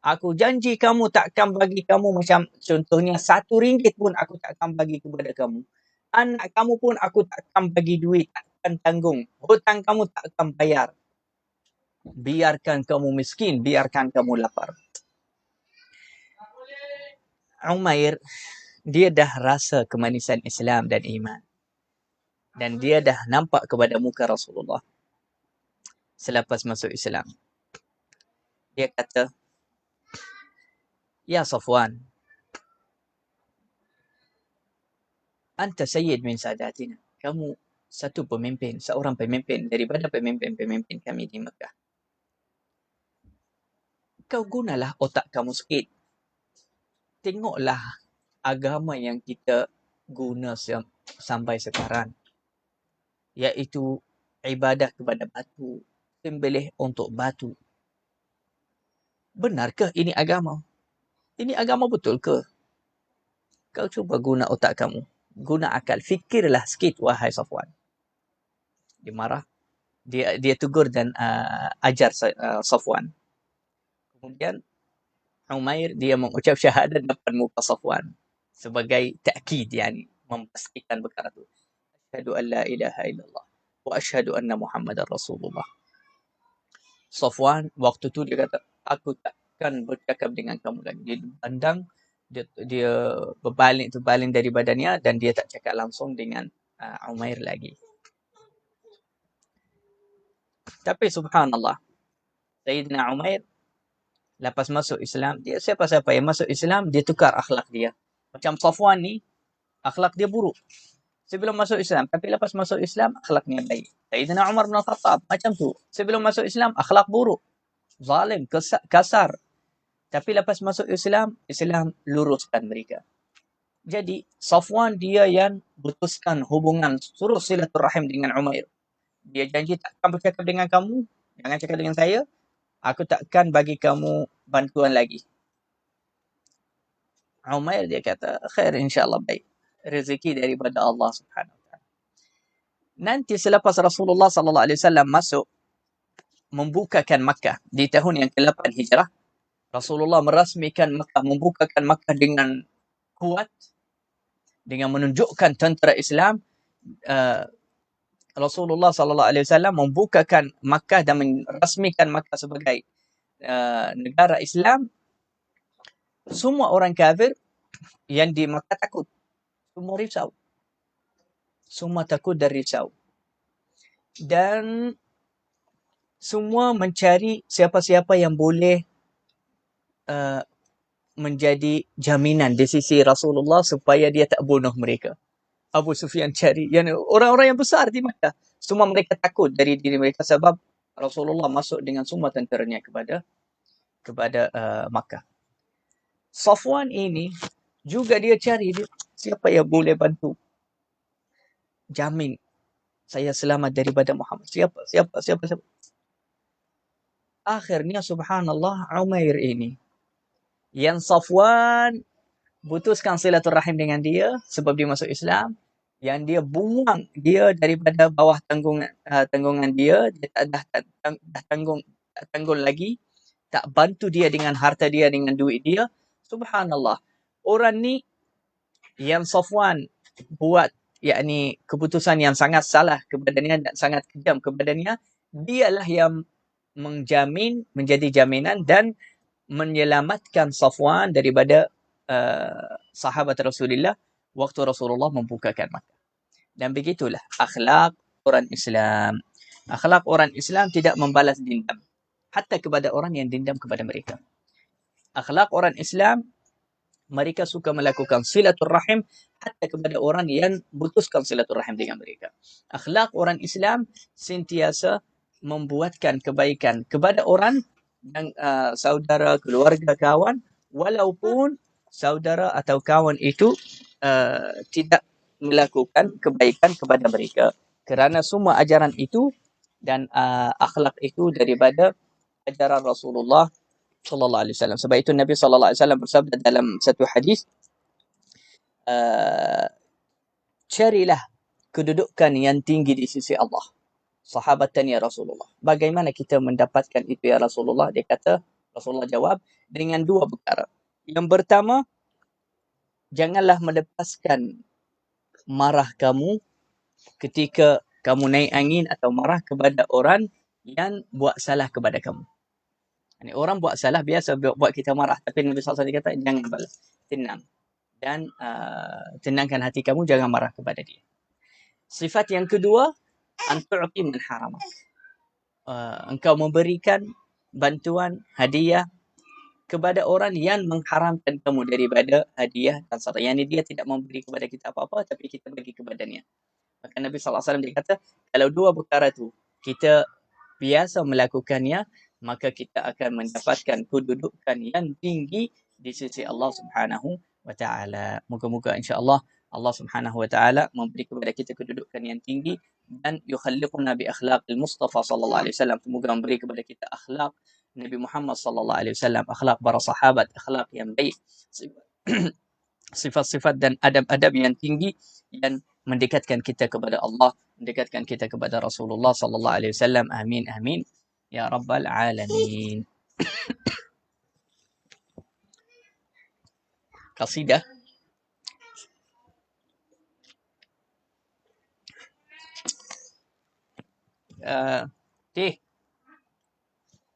Aku janji kamu takkan bagi kamu macam contohnya RM1 pun aku takkan bagi kepada kamu. Anak kamu pun aku takkan bagi duit, takkan tanggung. Hutang kamu takkan bayar. Biarkan kamu miskin, biarkan kamu lapar. Umair, dia dah rasa kemanisan Islam dan iman. Dan dia dah nampak kepada muka Rasulullah selepas masuk Islam. Dia kata, ya Safwan, anta sayyid min sadatina. Kamu satu pemimpin, seorang pemimpin daripada pemimpin-pemimpin kami di Mekah. Kau gunalah otak kamu sikit. Tengoklah agama yang kita guna sampai sekarang. Iaitu ibadah kepada batu. Sembelih untuk batu. Benarkah ini agama? Ini agama betul ke? Kau cuba guna otak kamu. Guna akal. Fikirlah sikit, wahai Safwan. Dia marah. Dia tegur dan ajar Safwan. Kemudian Umair dia mengucap syahadat depan muka Safwan sebagai takkid, yani memastikan perkara itu. Asyhadu an la ilaha illallah wa asyhadu anna Muhammadar Rasulullah. Safwan waktu tu dia kata, aku takkan bercakap dengan kamu lagi. Dia pandang, dia berbaling dari badannya dan dia tak cakap langsung dengan Umair lagi. Tapi subhanallah, Sayyidina Umair lepas masuk Islam, dia siapa-siapa yang masuk Islam, dia tukar akhlak dia. Macam Safwan ni, akhlak dia buruk sebelum masuk Islam. Tapi lepas masuk Islam, akhlaknya baik. Sayyidina Umar bin Khattab, macam tu. Sebelum masuk Islam, akhlak buruk. Zalim, kasar. Tapi lepas masuk Islam, Islam luruskan mereka. Jadi, Safwan dia yang putuskan hubungan, suruh silaturahim dengan Umair. Dia janji takkan bercakap dengan kamu, jangan cakap dengan saya. Aku takkan bagi kamu bantuan lagi. Umair dia kata, khair insyaAllah, baik. Rezeki daripada Allah Subhanahu Wa Taala. Nanti selepas Rasulullah sallallahu alaihi wasallam masuk membukakan Makkah di tahun yang ke-8 Hijrah, Rasulullah merasmikan Makkah, membukakan Makkah dengan kuat, dengan menunjukkan tentera Islam. Rasulullah sallallahu alaihi wasallam membukakan Makkah dan merasmikan Makkah sebagai negara Islam. Semua orang kafir yang di Makkah takut. Semua risau. Semua takut dan risau. Dan semua mencari siapa-siapa yang boleh menjadi jaminan di sisi Rasulullah supaya dia tak bunuh mereka. Abu Sufyan cari orang-orang yang besar di Makkah. Semua mereka takut dari diri mereka sebab Rasulullah masuk dengan semua tenteranya kepada Makkah. Safwan ini juga dia cari siapa yang boleh bantu jamin saya selamat daripada Muhammad. Siapa. Akhirnya subhanallah Umair ini yang Safwan putuskan silaturahim dengan dia sebab dia masuk Islam, yang dia buang dia daripada bawah tanggungan dia dah tanggung lagi, tak bantu dia dengan harta dia, dengan duit dia. Subhanallah, orang ni yang Safwan buat yakni keputusan yang sangat salah kepadanya dan sangat kejam kepadanya, dialah yang menjadi jaminan dan menyelamatkan Safwan daripada sahabat Rasulullah waktu Rasulullah membukakan Makkah. Dan begitulah akhlak orang Islam. Akhlak orang Islam tidak membalas dendam, hatta kepada orang yang dendam kepada mereka. Akhlak orang Islam, mereka suka melakukan silaturahim hatta kepada orang yang putuskan silaturahim dengan mereka. Akhlak orang Islam sentiasa membuatkan kebaikan kepada orang yang saudara, keluarga, kawan, walaupun saudara atau kawan itu tidak melakukan kebaikan kepada mereka. Kerana semua ajaran itu dan akhlak itu daripada ajaran Rasulullah sallallahu alaihi wasallam. Sebab itu Nabi sallallahu alaihi wasallam bersabda dalam satu hadis, carilah kedudukan yang tinggi di sisi Allah. Sahabat tanya Rasulullah, bagaimana kita mendapatkan itu ya Rasulullah? Dia kata, Rasulullah jawab dengan dua perkara. Yang pertama, janganlah melepaskan marah kamu ketika kamu naik angin atau marah kepada orang yang buat salah kepada kamu. Ini orang buat salah biasa buat kita marah, tapi Nabi SAW kata jangan balas, tenang dan tenangkan hati kamu, jangan marah kepada dia. Sifat yang kedua, antu'ti min haramak. Engkau memberikan bantuan hadiah kepada orang yang mengharamkan kamu daripada hadiah dan sadaqah. Yani dia tidak memberi kepada kita apa-apa tapi kita bagi kepadanya. Maka Nabi SAW dia kata, kalau dua perkara itu kita biasa melakukannya, maka kita akan mendapatkan kedudukan yang tinggi di sisi Allah Subhanahu wa taala. Moga-moga insya-Allah Allah Subhanahu wa taala memberi kepada kita kedudukan yang tinggi dan yukhalliquna bi akhlaqil Mustafa sallallahu alaihi wasallam. Semoga memberi kepada kita akhlak Nabi Muhammad sallallahu alaihi wasallam, akhlak para sahabat, akhlak yang baik, sifat-sifat dan adab-adab yang tinggi yang mendekatkan kita kepada Allah, mendekatkan kita kepada Rasulullah sallallahu alaihi wasallam. Amin amin ya rabbal alamin. Qasidah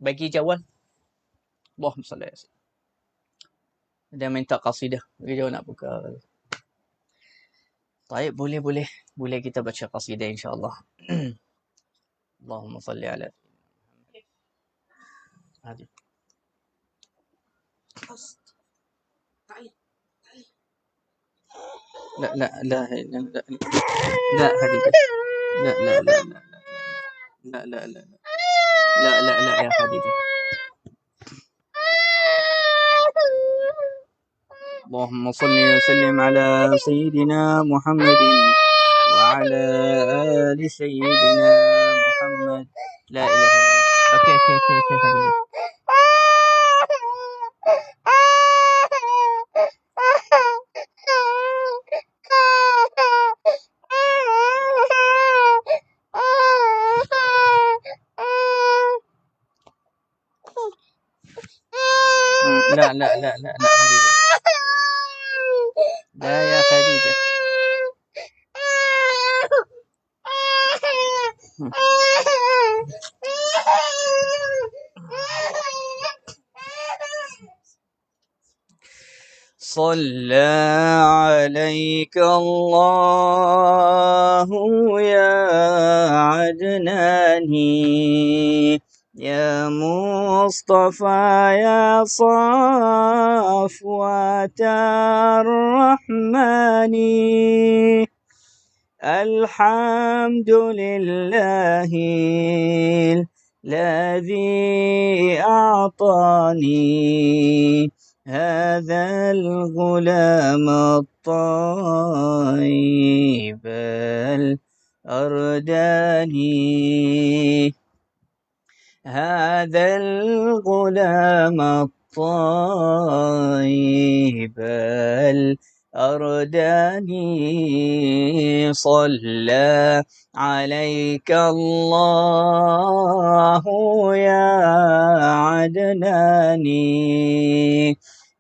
bagi jawab. Allahumma salli alaihi wasallam. Dia minta qasidah, bagi jawab nak buka. Baik, boleh kita baca qasidah insya-Allah. Allahumma salli ala هذه لا لا لا لا لا هذه لا لا لا لا لا لا لا لا لا لا يا خديجة. اللهم صل وسلم على سيدنا محمد وعلى آل سيدنا محمد. لا إله إلا الله. اوكي خديجة. لا لا لا لا لا خديجة. لا يا خديجة. صلى عليك الله يا عدناني يا مصطفى يا صفوة الرحمن الحمد لله الذي أعطاني هذا الغلام الطيب الأرداني هذا الغلام الطيب الأرداني صلى عليك الله يا عدناني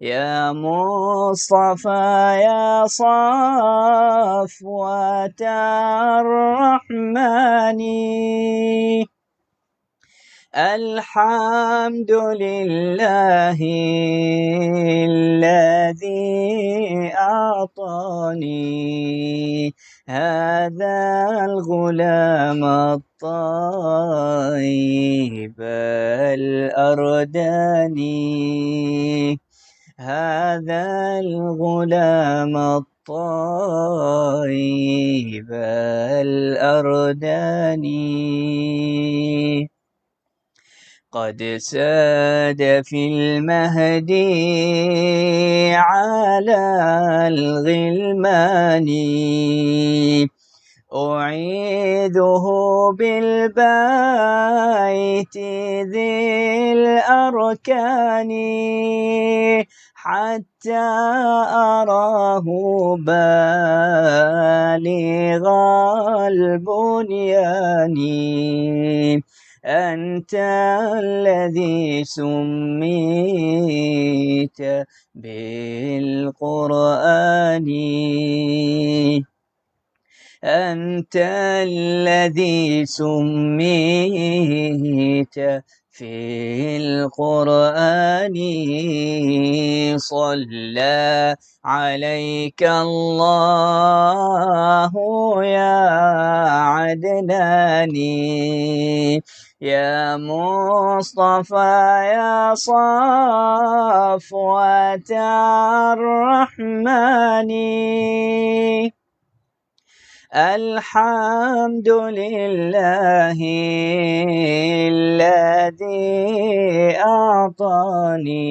يا مصطفى يا صفوة الرحمن الحمد لله الذي أعطاني هذا الغلام الطيب الأرداني هذا الغلام الطيب الأرداني قد ساد في المهدي على الغلمان أعيده بالبيت ذي الأركان حتى أراه بالغ البنيان أنت الذي سميت بالقرآن أنت الذي سميت في القرآن صلى عليك الله يا عدناني يا مصطفى يا صفوة الرحمن الحمد لله الذي أعطاني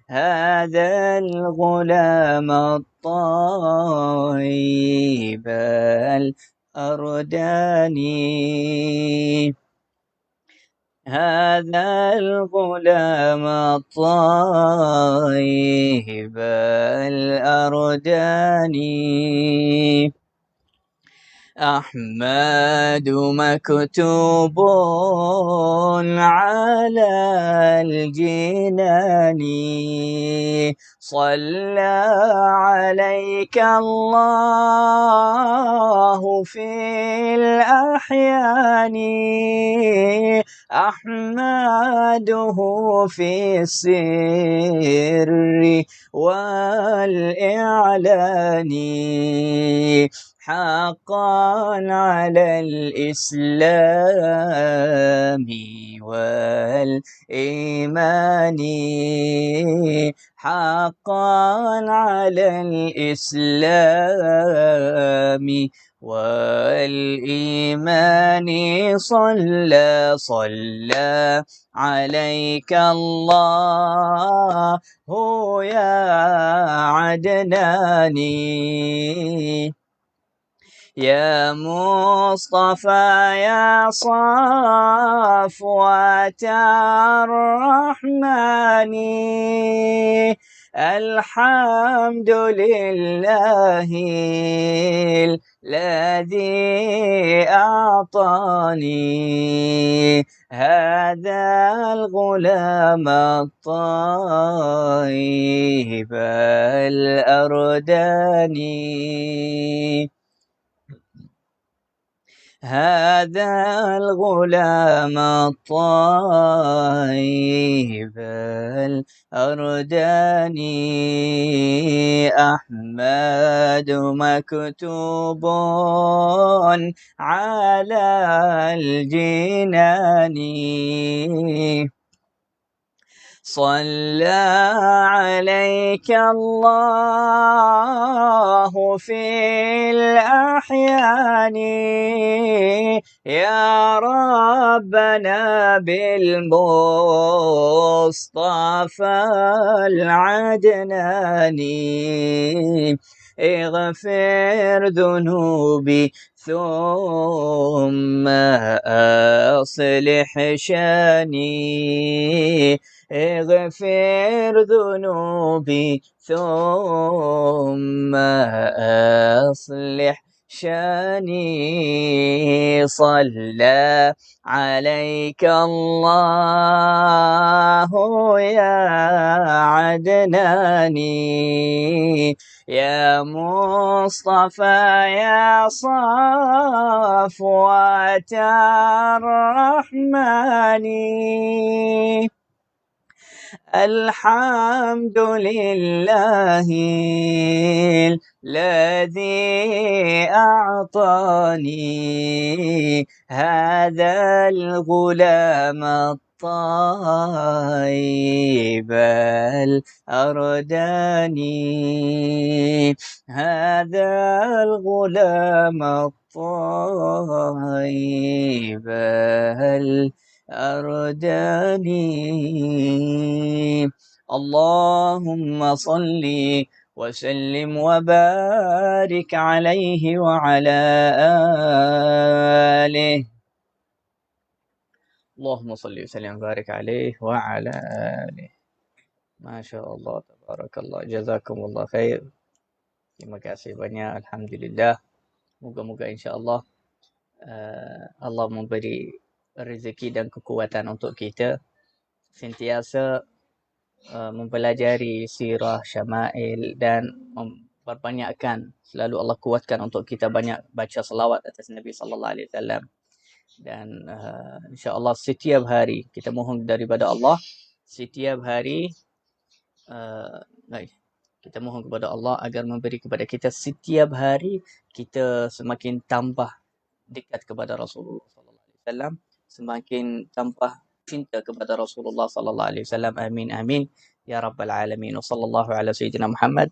هذا الغلام الطيب الأرداني هذا الغلام الطيب الأرداني أحمد مكتوب على الجنان صلى عليك الله في الأحيان أحمده في السر والإعلان حقا على الإسلام والإيمان حقا على الإسلام والإيمان صلى عليك الله يا عدناني يا مصطفى يا صفوة الرحمن الحمد لله الذي أعطاني هذا الغلام الطيب الأرداني هذا الغلام الطيب الأرداني أحمد مكتوب على الجنان صلى عليك الله في الأحيان يا ربنا بالمصطفى العدناني اغفر ذنوبي ثم أصلح شاني اغفر ذنوبي ثم أصلح شاني صلى عليك الله يا عدناني يا مصطفى يا صفوة الرحمن الحمد لله الذي أعطاني هذا الغلام الطيب الأرداني هذا الغلام الطيب الأرداني اللهم صل وسلم وبارك عليه وعلى آله اللهم صل وسلم وبارك عليه وعلى آله ما شاء الله تبارك الله جزاكم الله خير terima kasih banyak alhamdulillah moga-moga insyaallah Allah memberi rezeki dan kekuatan untuk kita sentiasa mempelajari sirah syama'il dan memperbanyakkan selalu Allah kuatkan untuk kita banyak baca selawat atas Nabi sallallahu alaihi wasallam dan insya-Allah setiap hari kita mohon daripada Allah setiap hari kita mohon kepada Allah agar memberi kepada kita setiap hari kita semakin tambah dekat kepada Rasulullah sallallahu alaihi wasallam semakin tambah cinta kepada Rasulullah sallallahu alaihi wasallam amin amin ya rabbal alamin wa sallallahu ala sayyidina Muhammad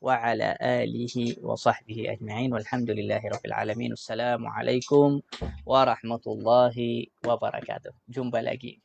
wa ala alihi wa sahbihi ajma'in walhamdulillahi rabbil alamin assalamu alaikum warahmatullahi wabarakatuh jumpa lagi